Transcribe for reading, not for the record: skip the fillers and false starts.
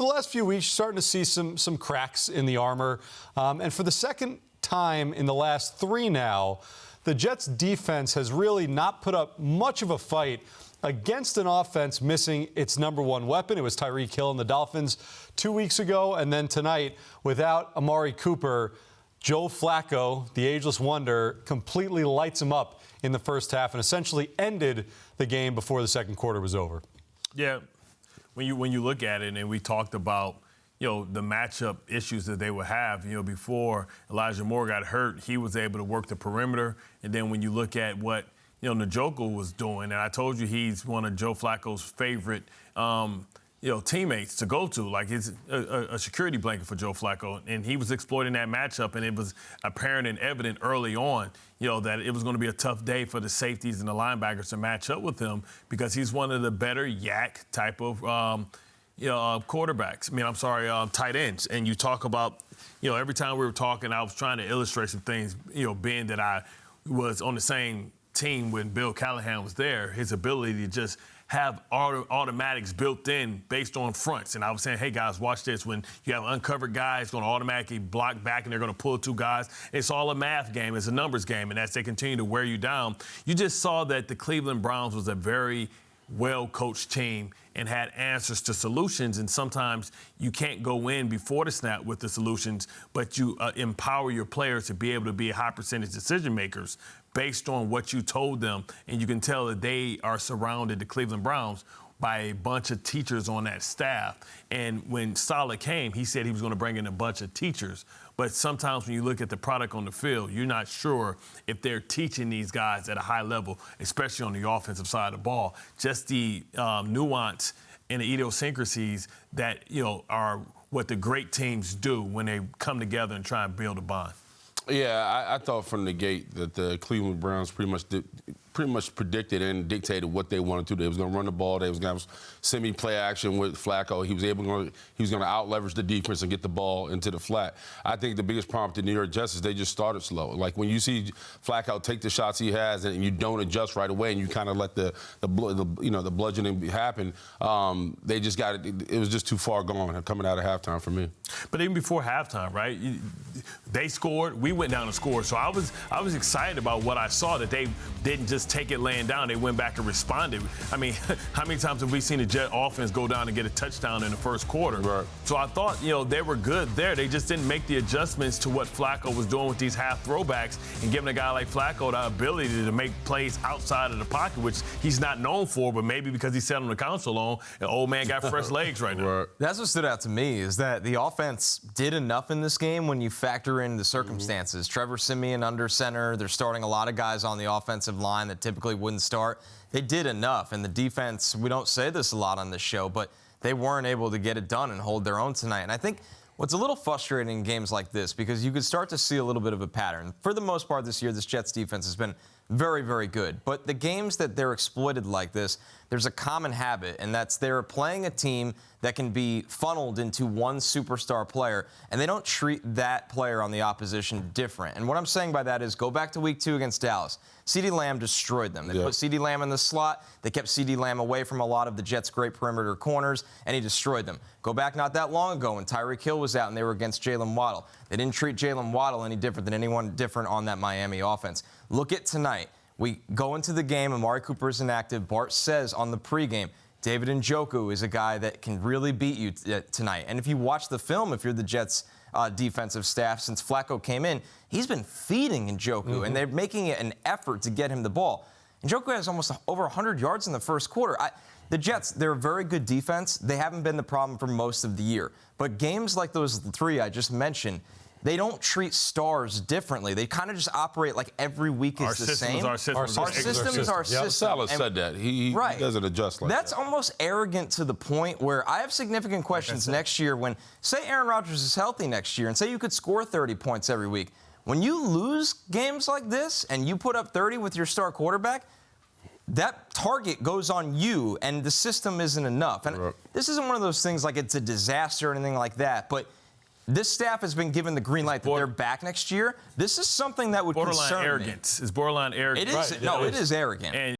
last few weeks, starting to see some cracks in the armor. And for the second time in the last 3 now, the Jets' defense has really not put up much of a fight against an offense missing its #1 weapon. It was Tyreek Hill and the Dolphins 2 weeks ago. And then tonight, without Amari Cooper, Joe Flacco, the ageless wonder, completely lights him up in the first half and essentially ended the game before the second quarter was over. Yeah, when you look at it, and we talked about, the matchup issues that they would have, before Elijah Moore got hurt, he was able to work the perimeter. And then when you look at what, Njoku was doing, and I told you he's one of Joe Flacco's favorite, teammates to go to. Like, he's a security blanket for Joe Flacco. And he was exploiting that matchup, and it was apparent and evident early on, that it was going to be a tough day for the safeties and the linebackers to match up with him because he's one of the better yak type of, quarterbacks. Tight ends. And you talk about, every time we were talking, I was trying to illustrate some things, being that I was on the same team when Bill Callahan was there, his ability to just have automatics built in based on fronts. And I was saying, hey, guys, watch this. When you have uncovered guys going to automatically block back and they're going to pull 2 guys, it's all a math game. It's a numbers game. And as they continue to wear you down, you just saw that the Cleveland Browns was a very well-coached team and had answers to solutions. And sometimes you can't go in before the snap with the solutions, but you empower your players to be able to be high percentage decision makers based on what you told them. And you can tell that they are surrounded, the Cleveland Browns, by a bunch of teachers on that staff. And when Saleh came, he said he was going to bring in a bunch of teachers. But sometimes when you look at the product on the field, you're not sure if they're teaching these guys at a high level, especially on the offensive side of the ball. Just the nuance and the idiosyncrasies that, are what the great teams do when they come together and try and build a bond. Yeah, I thought from the gate that the Cleveland Browns pretty much predicted and dictated what they wanted to do. They was going to run the ball. They was going to have semi-play action with Flacco. He was going to out-leverage the defense and get the ball into the flat. I think the biggest problem with the New York Jets is they just started slow. Like, when you see Flacco take the shots he has and you don't adjust right away and you kind of let the bludgeoning happen, they just got it. It was just too far gone coming out of halftime for me. But even before halftime, right? They scored. We went down and scored. So I was excited about what I saw, that they didn't just take it laying down. They went back and responded. I mean, how many times have we seen the Jet offense go down and get a touchdown in the first quarter? Right. So I thought, they were good there. They just didn't make the adjustments to what Flacco was doing with these half throwbacks and giving a guy like Flacco the ability to make plays outside of the pocket, which he's not known for, but maybe because he sat on the couch alone, the old man got fresh legs right now. Right. That's what stood out to me, is that the offense did enough in this game when you factor in the circumstances. Trevor Siemian under center. They're starting a lot of guys on the offensive line that typically wouldn't start. They did enough. And the defense, we don't say this a lot on this show, but they weren't able to get it done and hold their own tonight. And I think what's a little frustrating in games like this, because you could start to see a little bit of a pattern. For the most part this year, this Jets defense has been very, very good. But the games that they're exploited like this, there's a common habit, and that's they're playing a team that can be funneled into one superstar player, and they don't treat that player on the opposition different. And what I'm saying by that is, go back to week 2 against Dallas. CeeDee Lamb destroyed them. They put CeeDee Lamb in the slot. They kept CeeDee Lamb away from a lot of the Jets' great perimeter corners, and he destroyed them. Go back not that long ago when Tyreek Hill was out and they were against Jalen Waddle. They didn't treat Jalen Waddle any different than anyone different on that Miami offense. Look at tonight. We go into the game, Amari Cooper is inactive. Bart says on the pregame, David Njoku is a guy that can really beat you tonight. And if you watch the film, if you're the Jets' defensive staff, since Flacco came in, he's been feeding Njoku, and they're making it an effort to get him the ball. Njoku has almost over 100 yards in the first quarter. The Jets, they're a very good defense. They haven't been the problem for most of the year. But games like those 3 I just mentioned, they don't treat stars differently. They kind of just operate like every week is the same. Our system is our system. Saleh said that. He doesn't adjust like that. That's almost arrogant to the point where I have significant questions next year when, say Aaron Rodgers is healthy next year, and say you could score 30 points every week. When you lose games like this and you put up 30 with your star quarterback, that target goes on you, and the system isn't enough. And this isn't one of those things like it's a disaster or anything like that, but this staff has been given the green light that they're back next year. This is something that would concern me. Borderline arrogance. It's borderline arrogance. It is. No, it is arrogant.